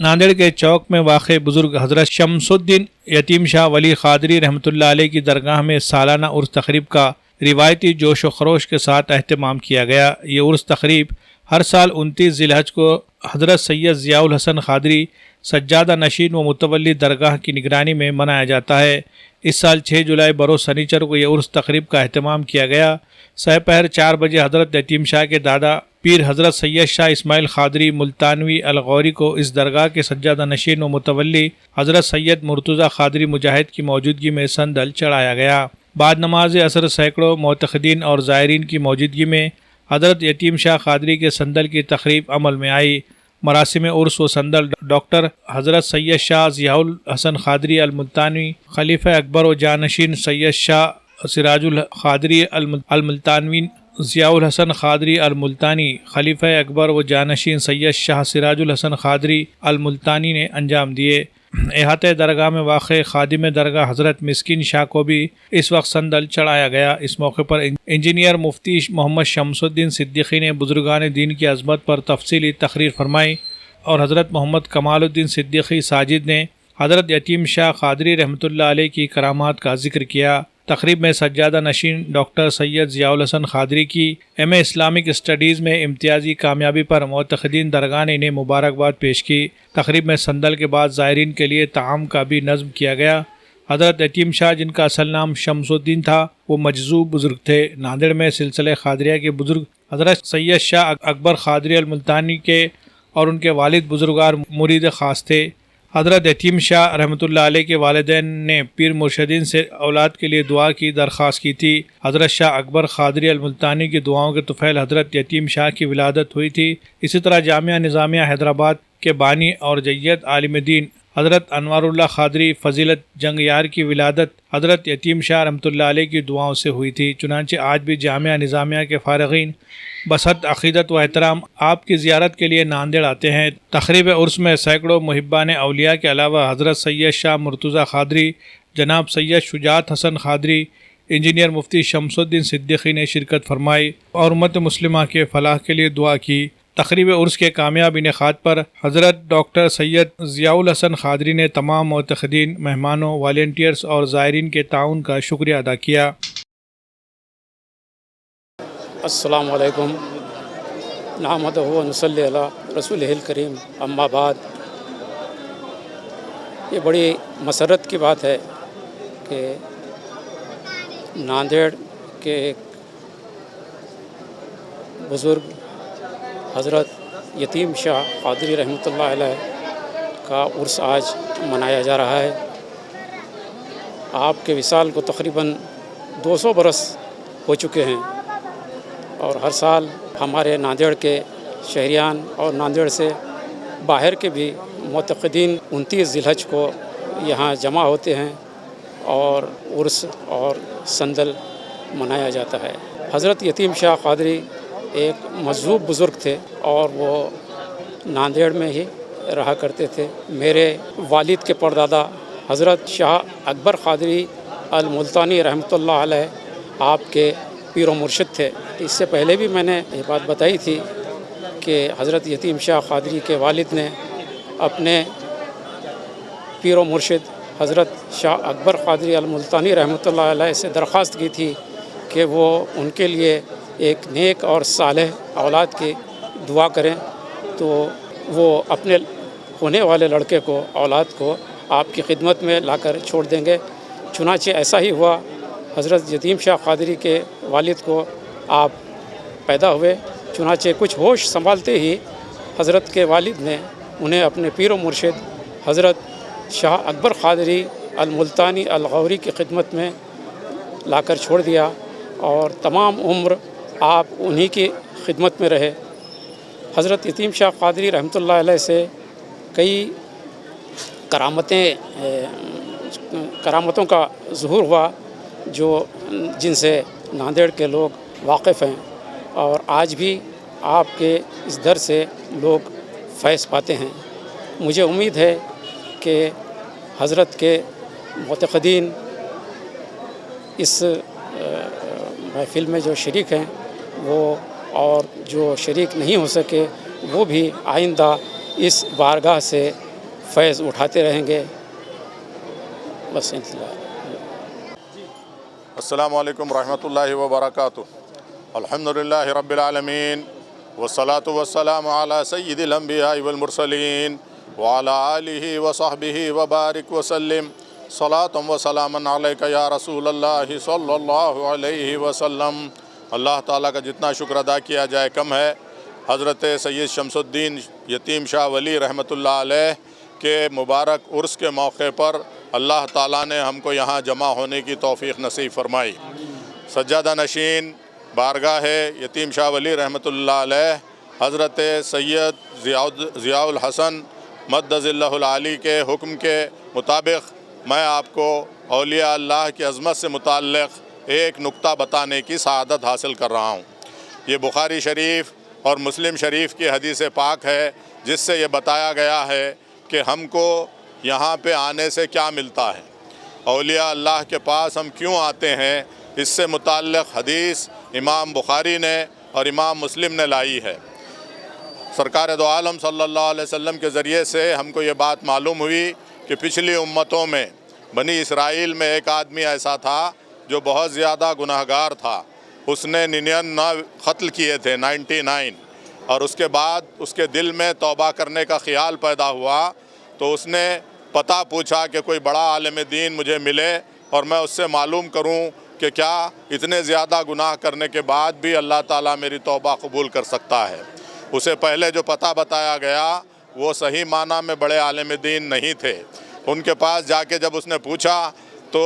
नांदेड़ के चौक में वाक़ बुज़ुर्ग हज़रत शमसुद्दीन यतीम शाह वली क़ादरी रहमतुल्लाह अलैह की दरगाह में सालाना उर्स तक़रीब का रिवायती जोश व खरोश के साथ अहतमाम किया गया। ये उर्स तक़रीब हर साल 29 ज़िलहज को हज़रत सैयद ज़ियाउल हसन क़ादरी सज्जादा नशीन व मुतवल्ली दरगाह की निगरानी में मनाया जाता है। इस साल 6 जुलाई बरोज़ शनिचर को यह उर्स तक़रीब का अहतमाम किया गया। सहपहर 4 बजे हज़रत यतीम शाह के दादा पीर हज़रत सैयद शाह इस्माइल क़ादरी मुल्तानवी अलगौरी को इस दरगाह के सज्जादा नशीन व मुतवल्ली हज़रत सैयद मुर्तज़ा क़ादरी मुजाहिद की मौजूदगी में संदल चढ़ाया गया। बाद नमाज असर सैकड़ों मोतक़दीन और ज़ायरीन की मौजूदगी में हज़रत यतीम शाह क़ादरी के संदल की तक़रीब अमल में आई। मरासिम उर्स व संदल डॉक्टर हज़रत सैयद शाह ज़ियाउल हसन क़ादरी अल मुल्तानवी खलीफ़ा अकबर व जानशीन सैयद शाह सिराजुल क़ादरी अल मुल्तानवी ज़ियाउल हसन क़ादरी अल मुल्तानी खलीफ़ा अकबर व जानशीन सैयद शाह सिराजुल हसन क़ादरी अल मुल्तानी ने अंजाम दिए। अहाते दरगाह में वाक़ ख़ादिम दरगाह हज़रत मिस्किन शाह को भी इस वक्त संदल चढ़ाया गया। इस मौके पर इंजीनियर मुफ्ती मोहम्मद शमसुद्दीन सिद्दीक़ी ने बुज़ुर्गान दीन की अज़मत पर तफसीली तक़रीर फरमाई और हज़रत मोहम्मद कमालुद्दीन सिद्दीक़ी साजिद ने हज़रत यतीम शाह क़ादरी रहमतुल्लाह अलैह की करामात का जिक्र किया। तक़रीब में सज्जादा नशीन डॉक्टर सैयद ज़ियाउल हसन क़ादरी की एम.ए. इस्लामिक स्टडीज़ में इम्तियाज़ी कामयाबी पर मोतक़दीन दरगाह ने इन्हें मुबारकबाद पेश की। तक़रीब में संदल के बाद ज़ायरीन के लिए ताम का भी नज़्म किया गया। हज़रत यतीम शाह जिनका असल नाम शमसुद्दीन था वो मजज़ूब बुज़ुर्ग थे। नांदेड़ में सिलसिले क़ादरिया के बुज़ुर्ग हज़रत सैयद शाह अकबर क़ादरी अल मुल्तानी के और उनके वालिद बुज़ुर्गार मुरीद ख़ास थे। हज़रत यतीम शाह रहमतुल्लाह अलैह के वालिदैन ने पीर मुर्शदीन से औलाद के लिए दुआ की दरख्वास्त की थी। हज़रत शाह अकबर क़ादरी अल मुल्तानी की दुआओं के तुफ़ैल हज़रत यतीम शाह की विलादत हुई थी। इसी तरह जामिया निज़ामिया हैदराबाद के बानी और जय्यद आलिम दीन हज़रत अनवारुल्लाह क़ादरी फ़जीलत जंग यार की विलादत हज़रत यतीम शाह रहमतुल्लाह अलैह की दुआओं से हुई थी। चुनांचे आज भी जामिया निज़ामिया के फ़ारिग़ीन बसत अक़ीदत व एहतराम आपकी ज़ियारत के लिए नांदेड़ आते हैं। तक़रीब उर्स में सैकड़ों मुहिब्बान औलिया के अलावा हज़रत सैयद शाह मुर्तज़ा क़ादरी, जनाब सैयद शुजात हसन क़ादरी, इंजीनियर मुफ्ती शमसुद्दीन सिद्दीक़ी ने शिरकत फरमाई और उम्मत मुस्लिमा के फ़लाह के लिए दुआ की। तक़रीब उर्स के कामयाब इनेक़ाद पर हज़रत डॉक्टर सैयद ज़ियाउल हसन क़ादरी ने तमाम मोतक़दीन, मेहमानों, वॉलंटियर्स और ज़ायरीन के ताउन का शुक्रिया अदा किया। अस्सलामु अलैकुम नहमदुहु व नसल्ली अला रसूलिहिल करीम अम्मा बाद। ये बड़ी मसरत की बात है कि नांदेड़ के एक बुज़ुर्ग हज़रत यतीम शाह क़ादरी रहमतुल्लाह अलैह का उर्स आज मनाया जा रहा है। आपके विसाल को तक़रीबन 200 बरस हो चुके हैं और हर साल हमारे नांदेड़ के शहरियान और नांदेड़ से बाहर के भी मुतक़दीन 29 ज़िलहज को यहाँ जमा होते हैं और उर्स और संदल मनाया जाता है। हज़रत यतीम शाह क़ादरी एक मज़हूब बुज़ुर्ग थे और वो नांदेड़ में ही रहा करते थे। मेरे वालिद के परदादा हज़रत शाह अकबर क़ादरी अल मुल्तानी रहमतुल्लाह अलैह आपके पीर व मुर्शिद थे। इससे पहले भी मैंने ये बात बताई थी कि हज़रत यतीम शाह क़ादरी के वालिद ने अपने पीर व मुर्शिद हज़रत शाह अकबर क़ादरी अल मुल्तानी रहमतुल्लाह अलैह से दरख्वास्त की थी कि वो उनके लिए एक नेक और सालेह औलाद की दुआ करें तो वो अपने होने वाले लड़के को, औलाद को आपकी खिदमत में लाकर छोड़ देंगे। चुनांचे ऐसा ही हुआ। हज़रत यतीम शाह क़ादरी के वालिद को आप पैदा हुए। चुनांचे कुछ होश संभालते ही हज़रत के वालिद ने उन्हें अपने पीर व मुर्शिद हज़रत शाह अकबर क़ादरी अल मुल्तानी अलगौरी की खिदमत में लाकर छोड़ दिया और तमाम उम्र आप उन्हीं की खिदमत में रहे। हज़रत यतीम शाह क़ादरी रहमतुल्लाह अलैह से कई करामतों का ज़ुहूर हुआ जो जिनसे नांदेड़ के लोग वाकिफ़ हैं और आज भी आपके इस दर से लोग फैज़ पाते हैं। मुझे उम्मीद है कि हज़रत के मुतक़दीन इस महफ़िल में जो शरीक हैं वो और जो शरीक नहीं हो सके वो भी आइंदा इस बारगाह से फैज़ उठाते रहेंगे। बस इंतज़ार। अस्सलामु अलैकुम रहमतुल्लाहि व बरकातुहू। अल्हम्दुलिल्लाहि रब्बिल आलमीन वस्सलातु वस्सलामु अला सय्यिदिल अंबियाइ वल मुरसलीन व अला आलिहि व सहबिहि व बारिक व सल्लिम सलातम व सलामन अलैका या रसूलल्लाहि सल्लल्लाहु अलैहि वसल्लम। अल्लाह ताला का जितना शुक्र अदा किया जाए कम है। हज़रत सैयद शमसुद्दीन यतीम शाह वली रहमतुल्लाह अलैह के मुबारक उर्स के मौके पर अल्लाह ताला ने हमको यहाँ जमा होने की तौफ़ीक़ नसीब फरमाई। सज्जादा नशीन बारगाह यतीम शाह वली रहमतुल्लाह अलैह हज़रत सैयद ज़ियाउल हसन मद्दज़िल्लहुल आली के हुक्म के मुताबिक मैं आपको औलिया अल्लाह की अज़मत से मुताल्लिक़ एक नुक्ता बताने की सआदत हासिल कर रहा हूँ। ये बुखारी शरीफ और मुस्लिम शरीफ की हदीस पाक है, जिससे ये बताया गया है कि हमको यहाँ पे आने से क्या मिलता है, औलिया अल्लाह के पास हम क्यों आते हैं। इससे मुताल्लिक़ हदीस इमाम बुखारी ने और इमाम मुस्लिम ने लाई है। सरकार दो आलम सल्लल्लाहु अलैहि वसल्लम के ज़रिए से हमको ये बात मालूम हुई कि पिछली उम्मतों में बनी इसराइल में एक आदमी ऐसा था जो बहुत ज़्यादा गुनाहगार था। उसने 99 क़त्ल किए थे, 99, और उसके बाद उसके दिल में तौबा करने का ख़्याल पैदा हुआ तो उसने पता पूछा कि कोई बड़ा आलिम दीन मुझे मिले और मैं उससे मालूम करूं कि क्या इतने ज़्यादा गुनाह करने के बाद भी अल्लाह ताला मेरी तौबा कबूल कर सकता है। उसे पहले जो पता बताया गया वो सही माना में बड़े आलिम दीन नहीं थे। उनके पास जाके जब उसने पूछा तो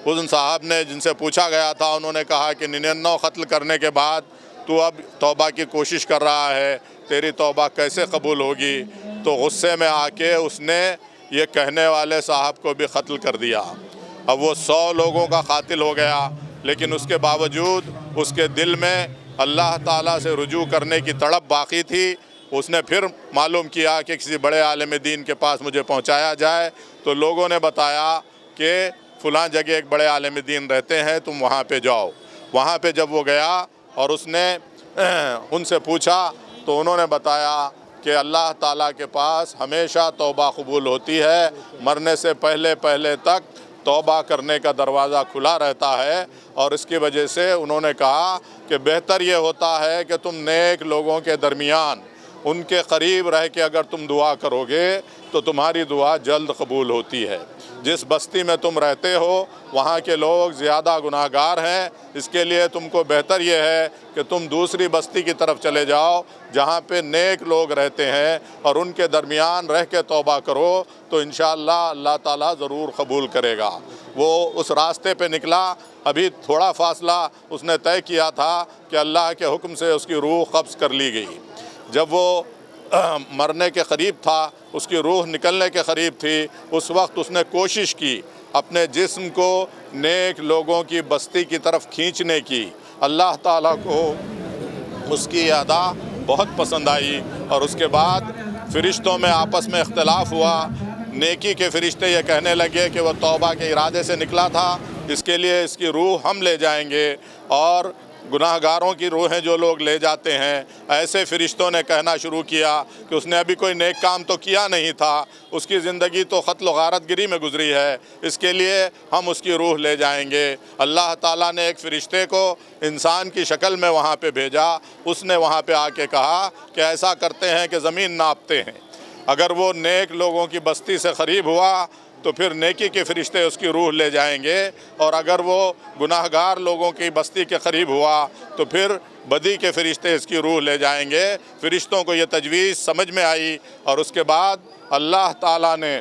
उन साहब ने, जिनसे पूछा गया था, उन्होंने कहा कि 99 क़त्ल करने के बाद तू अब तौबा की कोशिश कर रहा है, तेरी तौबा कैसे कबूल होगी। तो गुस्से में आके उसने ये कहने वाले साहब को भी क़त्ल कर दिया। अब वो 100 लोगों का कातिल हो गया, लेकिन उसके बावजूद उसके दिल में अल्लाह ताला से रुजू करने की तड़प बाकी थी। उसने फिर मालूम किया कि किसी बड़े आलिम दीन के पास मुझे पहुंचाया जाए। तो लोगों ने बताया कि फ़लाँ जगह एक बड़े आलिम दीन रहते हैं, तुम वहाँ पे जाओ। वहाँ पे जब वो गया और उसने उनसे पूछा तो उन्होंने बताया कि अल्लाह ताला के पास हमेशा तौबा कबूल होती है, मरने से पहले पहले तक तौबा करने का दरवाज़ा खुला रहता है। और इसकी वजह से उन्होंने कहा कि बेहतर ये होता है कि तुम नेक लोगों के दरमियान उनके करीब रह के अगर तुम दुआ करोगे तो तुम्हारी दुआ जल्द कबूल होती है। जिस बस्ती में तुम रहते हो वहाँ के लोग ज़्यादा गुनाहगार हैं, इसके लिए तुमको बेहतर ये है कि तुम दूसरी बस्ती की तरफ चले जाओ जहाँ पे नेक लोग रहते हैं और उनके दरमियान रह के तौबा करो तो इंशाअल्लाह अल्लाह ताला ज़रूर कबूल करेगा। वो उस रास्ते पे निकला। अभी थोड़ा फासला उसने तय किया था कि अल्लाह के हुक्म से उसकी रूह कब्ज़ कर ली गई। जब वो मरने के करीब था, उसकी रूह निकलने के करीब थी, उस वक्त उसने कोशिश की अपने जिस्म को नेक लोगों की बस्ती की तरफ खींचने की। अल्लाह ताला को उसकी अदा बहुत पसंद आई और उसके बाद फ़रिश्तों में आपस में इख्तिलाफ़ हुआ। नेकी के फ़रिश्ते ये कहने लगे कि वह तौबा के इरादे से निकला था, इसके लिए इसकी रूह हम ले जाएंगे, और गुनाहगारों की रूहें जो लोग ले जाते हैं, ऐसे फ़रिश्तों ने कहना शुरू किया कि उसने अभी कोई नेक काम तो किया नहीं था, उसकी ज़िंदगी तो क़त्ल व गारतगिरी में गुजरी है, इसके लिए हम उसकी रूह ले जाएंगे। अल्लाह ताला ने एक फ़रिश्ते को इंसान की शक्ल में वहाँ पे भेजा। उसने वहाँ पे आके कहा कि ऐसा करते हैं कि ज़मीन नापते हैं, अगर वो नेक लोगों की बस्ती से करीब हुआ तो फिर नेकी के फ़रिश्ते उसकी रूह ले जाएंगे, और अगर वो गुनाहगार लोगों की बस्ती के करीब हुआ तो फिर बदी के फ़रिश्ते इसकी रूह ले जाएंगे। फ़रिश्तों को ये तजवीज़ समझ में आई और उसके बाद अल्लाह ताला ने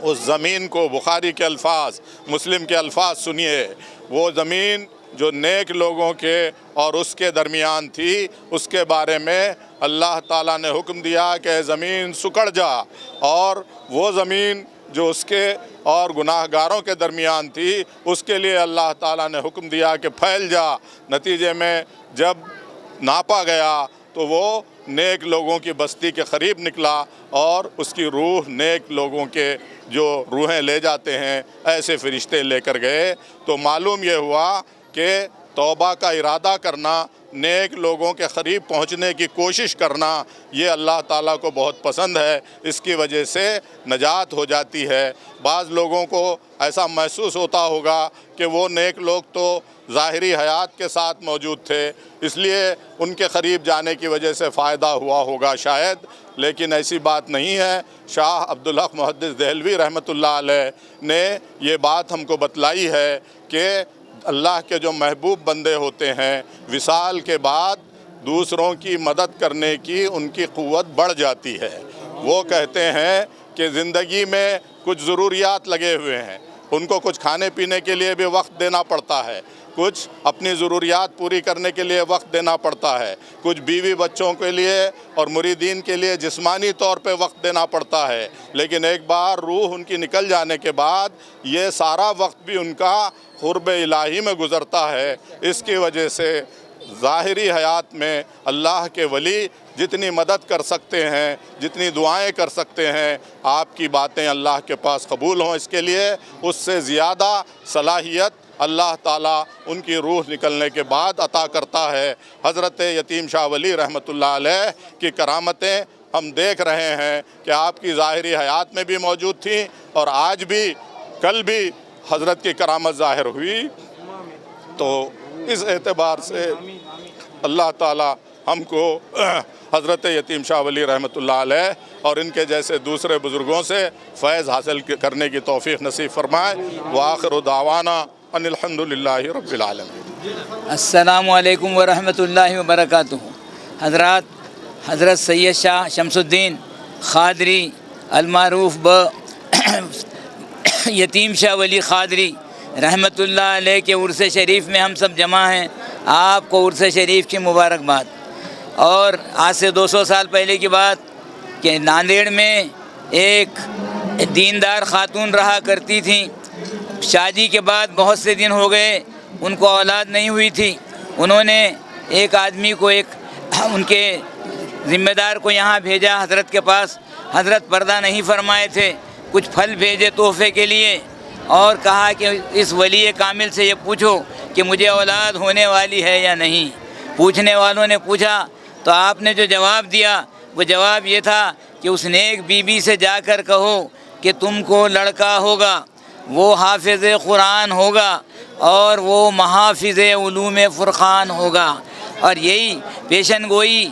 उस ज़मीन को, बुखारी के अल्फाज, मुस्लिम के अल्फाज सुनिए, वो ज़मीन जो नेक लोगों के और उसके दरमियान थी, उसके बारे में अल्लाह ताला ने हुक्म दिया कि ज़मीन सुकड़ जा, और वो ज़मीन जो उसके और गुनाहगारों के दरमियान थी, उसके लिए अल्लाह ताला ने हुक्म दिया कि फैल जा। नतीजे में जब नापा गया तो वो नेक लोगों की बस्ती के करीब निकला और उसकी रूह नेक लोगों के जो रूहें ले जाते हैं ऐसे फ़रिश्ते लेकर गए। तो मालूम ये हुआ कि توبہ کا ارادہ کرنا، نیک لوگوں کے قریب پہنچنے کی کوشش کرنا، یہ اللہ تعالیٰ کو بہت پسند ہے، اس کی وجہ سے نجات ہو جاتی ہے۔ بعض لوگوں کو ایسا محسوس ہوتا ہوگا کہ وہ نیک لوگ تو ظاہری حیات کے ساتھ موجود تھے، اس لیے ان کے قریب جانے کی وجہ سے فائدہ ہوا ہوگا شاید، لیکن ایسی بات نہیں ہے۔ شاہ عبدالحق محدث دہلوی رحمۃ اللہ علیہ نے یہ بات ہم کو بتلائی ہے کہ اللہ کے جو محبوب بندے ہوتے ہیں، وصال کے بعد دوسروں کی مدد کرنے کی ان کی قوت بڑھ جاتی ہے۔ وہ کہتے ہیں کہ زندگی میں کچھ ضروریات لگے ہوئے ہیں، ان کو کچھ کھانے پینے کے لیے بھی وقت دینا پڑتا ہے، کچھ اپنی ضروریات پوری کرنے کے لیے وقت دینا پڑتا ہے، کچھ بیوی بچوں کے لیے اور مریدین کے لیے جسمانی طور پہ وقت دینا پڑتا ہے، لیکن ایک بار روح ان کی نکل جانے کے بعد یہ سارا وقت بھی ان کا قرب الہی میں گزرتا ہے۔ اس کی وجہ سے ظاہری حیات میں اللہ کے ولی جتنی مدد کر سکتے ہیں، جتنی دعائیں کر سکتے ہیں، آپ کی باتیں اللہ کے پاس قبول ہوں، اس کے لیے اس سے زیادہ صلاحیت اللہ تعالیٰ ان کی روح نکلنے کے بعد عطا کرتا ہے۔ حضرت یتیم شاہ ولی رحمۃ اللہ علیہ کی کرامتیں ہم دیکھ رہے ہیں کہ آپ کی ظاہری حیات میں بھی موجود تھیں اور آج بھی، کل بھی حضرت کی کرامت ظاہر ہوئی۔ تو اس اعتبار سے اللہ تعالیٰ ہم کو حضرت یتیم شاہ ولی رحمۃ اللہ علیہ اور ان کے جیسے دوسرے بزرگوں سے فیض حاصل کرنے کی توفیق نصیب فرمائے۔ وآخر دعوانا ان الحمد للہ رب العالمین۔ السلام علیکم ورحمۃ اللہ وبرکاتہ۔ حضرت سید شاہ شمس الدین قادری المعروف یتیم شاہ ولی قادری رحمۃ اللہ علیہ کے عرس شریف میں ہم سب جمع ہیں۔ آپ کو عرس شریف کی مبارکباد۔ اور آج سے 200 سال پہلے کی بات کہ ناندیڑ میں ایک دیندار خاتون رہا کرتی تھیں، شادی کے بعد بہت سے دن ہو گئے، ان کو اولاد نہیں ہوئی تھی۔ انہوں نے ایک آدمی کو، ان کے ذمہ دار کو یہاں بھیجا حضرت کے پاس۔ حضرت پردہ نہیں فرمائے تھے، کچھ پھل بھیجے تحفے کے لیے اور کہا کہ اس ولی کامل سے یہ پوچھو کہ مجھے اولاد ہونے والی ہے یا نہیں۔ پوچھنے والوں نے پوچھا تو آپ نے جو جواب دیا وہ جواب یہ تھا کہ اس نیک بی بی سے جا کر کہو کہ تم کو لڑکا ہوگا، وہ حافظ قرآن ہوگا اور وہ محافظ علوم فرقان ہوگا۔ اور یہی پیشن گوئی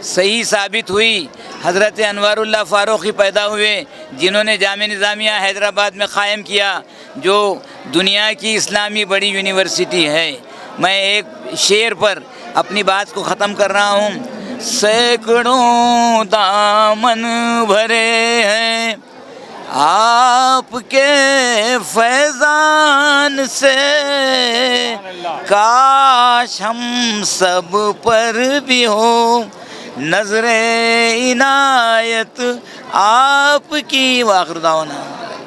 صحیح ثابت ہوئی۔ حضرت انوار اللہ فاروقی پیدا ہوئے، جنہوں نے جامعہ نظامیہ حیدرآباد میں قائم کیا، جو دنیا کی اسلامی بڑی یونیورسٹی ہے۔ میں ایک شعر پر اپنی بات کو ختم کر رہا ہوں۔ سینکڑوں دامن بھرے ہیں آپ کے فیضان سے، کاش ہم سب پر بھی ہو نظر عنایت آپ کی۔ وآخر دعوانا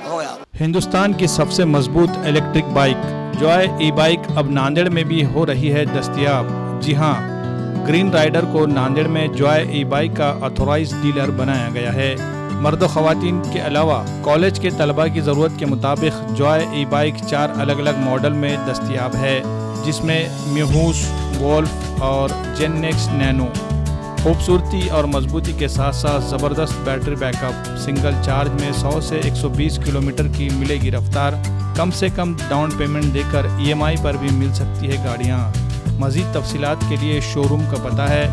ہو گیا۔ ہندوستان کی سب سے مضبوط الیکٹرک بائک جوائے ای بائک اب ناندیڑ میں بھی ہو رہی ہے دستیاب۔ جی ہاں، گرین رائڈر کو ناندیڑ میں جوائے ای بائک کا آتھورائز ڈیلر بنایا گیا ہے۔ مرد و خواتین کے علاوہ کالج کے طلباء کی ضرورت کے مطابق جوائے ای بائک 4 الگ الگ ماڈل میں دستیاب ہے، جس میں میوس، وولف اور جین نیکس نینو۔ خوبصورتی اور مضبوطی کے ساتھ ساتھ زبردست battery back up, single charge میں 100 سے 120 کلومیٹر کی ملے گی رفتار، کم سے کم ڈاؤن پیمنٹ دے کر ای ایم آئی پر بھی مل سکتی ہے گاڑیاں۔ مزید تفصیلات کے لیے شو روم کا پتہ ہے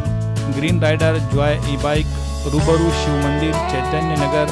گرین رائڈر جوائے ای بائک، روبرو شیو مندر، چیتنیہ نگر،